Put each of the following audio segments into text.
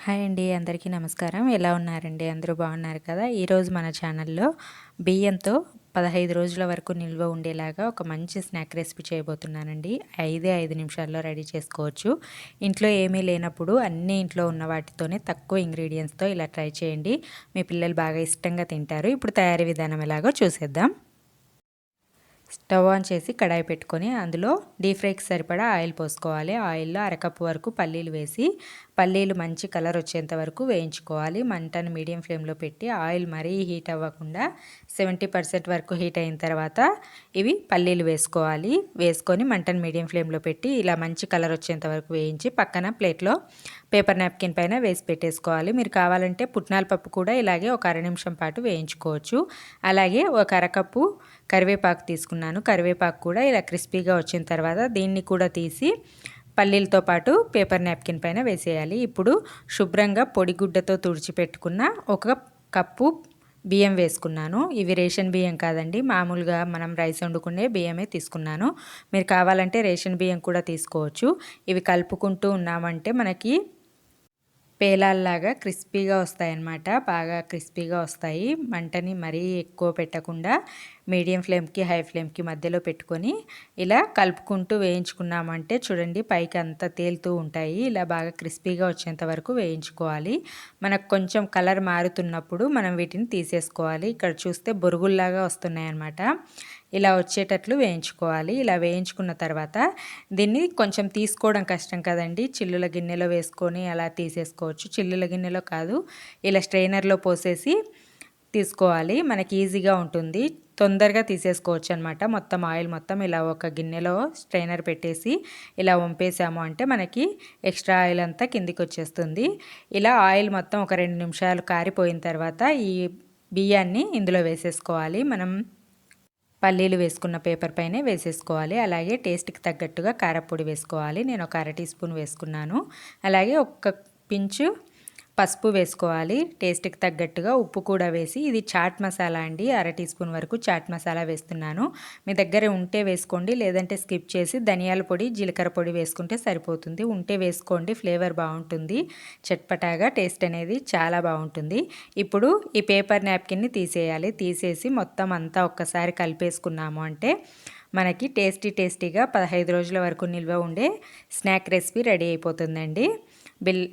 Hi అండి, అందరికీ నమస్కారం. ఎలా ఉన్నారండి? అందరూ బాగున్నారు కదా? ఈరోజు మన ఛానల్లో బియ్యంతో 15 రోజుల వరకు నిల్వ ఉండేలాగా ఒక మంచి స్నాక్ రెసిపీ చేయబోతున్నానండి. 5 నిమిషాల్లో రెడీ చేసుకోవచ్చు. ఇంట్లో ఏమీ లేనప్పుడు అన్నీ ఇంట్లో ఉన్న వాటితోనే తక్కువ ఇంగ్రీడియంట్స్తో ఇలా ట్రై చేయండి. మీ పిల్లలు బాగా ఇష్టంగా తింటారు. ఇప్పుడు తయారీ విధానం ఎలాగో చూసేద్దాం. స్టవ్ ఆన్ చేసి కడాయి పెట్టుకొని అందులో డీప్ ఫ్రైకి సరిపడా ఆయిల్ పోసుకోవాలి. ఆయిల్లో అరకప్పు వరకు పల్లీలు వేసి పల్లీలు మంచి కలర్ వచ్చేంత వరకు వేయించుకోవాలి. మంటను మీడియం ఫ్లేమ్లో పెట్టి ఆయిల్ మరీ హీట్ అవ్వకుండా 70% వరకు హీట్ అయిన తర్వాత ఇవి పల్లీలు వేసుకోవాలి. వేసుకొని మంటను మీడియం ఫ్లేమ్లో పెట్టి ఇలా మంచి కలర్ వచ్చేంత వరకు వేయించి పక్కన ప్లేట్లో పేపర్ నాప్కిన్ పైన వేసి పెట్టేసుకోవాలి. మీరు కావాలంటే పుట్నాల పప్పు కూడా ఇలాగే ఒక అర నిమిషం పాటు వేయించుకోవచ్చు. అలాగే ఒక అరకప్పు కరివేపాకు తీసుకున్నాను. కరివేపాకు కూడా ఇలా క్రిస్పీగా వచ్చిన తర్వాత దీన్ని కూడా తీసి పల్లీలతో పాటు పేపర్ నాప్కిన్ పైన వేసేయాలి. ఇప్పుడు శుభ్రంగా పొడిగుడ్డతో తుడిచిపెట్టుకున్న ఒక కప్పు బియ్యం వేసుకున్నాను. ఇవి రేషన్ బియ్యం కాదండి, మామూలుగా మనం రైస్ వండుకునే బియ్యమే తీసుకున్నాను. మీరు కావాలంటే రేషన్ బియ్యం కూడా తీసుకోవచ్చు. ఇవి కలుపుకుంటూ ఉన్నామంటే మనకి పేలాల్లాగా క్రిస్పీగా వస్తాయన్నమాట. బాగా క్రిస్పీగా వస్తాయి. మంటని మరీ ఎక్కువ పెట్టకుండా మీడియం ఫ్లేమ్కి హై ఫ్లేమ్కి మధ్యలో పెట్టుకొని ఇలా కలుపుకుంటూ వేయించుకున్నామంటే చూడండి పైకి అంతా తేలుతూ ఉంటాయి. ఇలా బాగా క్రిస్పీగా వచ్చేంత వరకు వేయించుకోవాలి. మనకు కొంచెం కలర్ మారుతున్నప్పుడు మనం వీటిని తీసేసుకోవాలి. ఇక్కడ చూస్తే బొరుగుల్లాగా వస్తున్నాయి అన్నమాట. ఇలా వచ్చేటట్లు వేయించుకోవాలి. ఇలా వేయించుకున్న తర్వాత దీన్ని కొంచెం తీసుకోవడం కష్టం కదండి, చిల్లుల గిన్నెలో వేసుకొని అలా తీసేసుకోవచ్చు. చిల్లుల గిన్నెలో కాదు, ఇలా స్ట్రైనర్లో పోసేసి తీసుకోవాలి. మనకి ఈజీగా ఉంటుంది, తొందరగా తీసేసుకోవచ్చు అనమాట. మొత్తం ఆయిల్ మొత్తం ఇలా ఒక గిన్నెలో స్ట్రైనర్ పెట్టేసి ఇలా వంపేసాము అంటే మనకి ఎక్స్ట్రా ఆయిల్ అంతా కిందికి వచ్చేస్తుంది. ఇలా ఆయిల్ మొత్తం ఒక 2 నిమిషాలు కారిపోయిన తర్వాత ఈ బియ్యాన్ని ఇందులో వేసేసుకోవాలి. మనం పల్లీలు వేసుకున్న పేపర్ పైనే వేసేసుకోవాలి. అలాగే టేస్ట్కి తగ్గట్టుగా కారపొడి వేసుకోవాలి. నేను ఒక అర టీ స్పూన్ వేసుకున్నాను. అలాగే ఒక పించు పసుపు వేసుకోవాలి. టేస్ట్కి తగ్గట్టుగా ఉప్పు కూడా వేసి, ఇది చాట్ మసాలా అండి, అర టీ స్పూన్ వరకు చాట్ మసాలా వేస్తున్నాను. మీ దగ్గర ఉంటే వేసుకోండి, లేదంటే స్కిప్ చేసి ధనియాల పొడి జీలకర్ర పొడి వేసుకుంటే సరిపోతుంది. ఉంటే వేసుకోండి, ఫ్లేవర్ బాగుంటుంది. చట్పటాగా టేస్ట్ అనేది చాలా బాగుంటుంది. ఇప్పుడు ఈ పేపర్ నాప్కిన్ని తీసేయాలి. తీసేసి మొత్తం అంతా ఒక్కసారి కలిపేసుకున్నాము అంటే మనకి టేస్టీగా 15 రోజుల వరకు నిల్వ ఉండే స్నాక్ రెసిపీ రెడీ అయిపోతుందండి.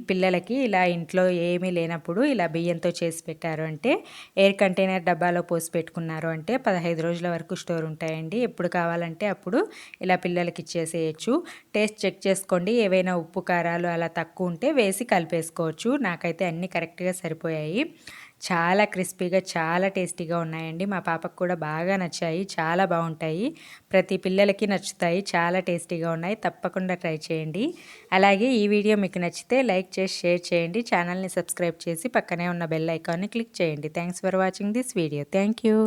పిల్లలకి ఇలా ఇంట్లో ఏమీ లేనప్పుడు ఇలా బియ్యంతో చేసి పెట్టారు అంటే, ఎయిర్ కంటైనర్ డబ్బాలో పోసి పెట్టుకున్నారు అంటే 15 రోజుల వరకు స్టోర్ ఉంటాయండి. ఎప్పుడు కావాలంటే అప్పుడు ఇలా పిల్లలకి ఇచ్చేసేయచ్చు. టేస్ట్ చెక్ చేసుకోండి, ఏవైనా ఉప్పు కారాలు అలా తక్కువ ఉంటే వేసి కలిపేసుకోవచ్చు. నాకైతే అన్నీ కరెక్ట్గా సరిపోయాయి. చాలా క్రిస్పీగా చాలా టేస్టీగా ఉన్నాయండి. మా పాపకు కూడా బాగా నచ్చాయి, చాలా బాగుంటాయి. ప్రతి పిల్లలకి నచ్చుతాయి, చాలా టేస్టీగా ఉన్నాయి. తప్పకుండా ట్రై చేయండి. అలాగే ఈ వీడియో మీకు నచ్చితే లైక్ చేసి షేర్ చేయండి. ఛానల్ని సబ్స్క్రైబ్ చేసి పక్కనే ఉన్న బెల్ ఐకాన్ని క్లిక్ చేయండి. Thanks for watching this video. Thank you.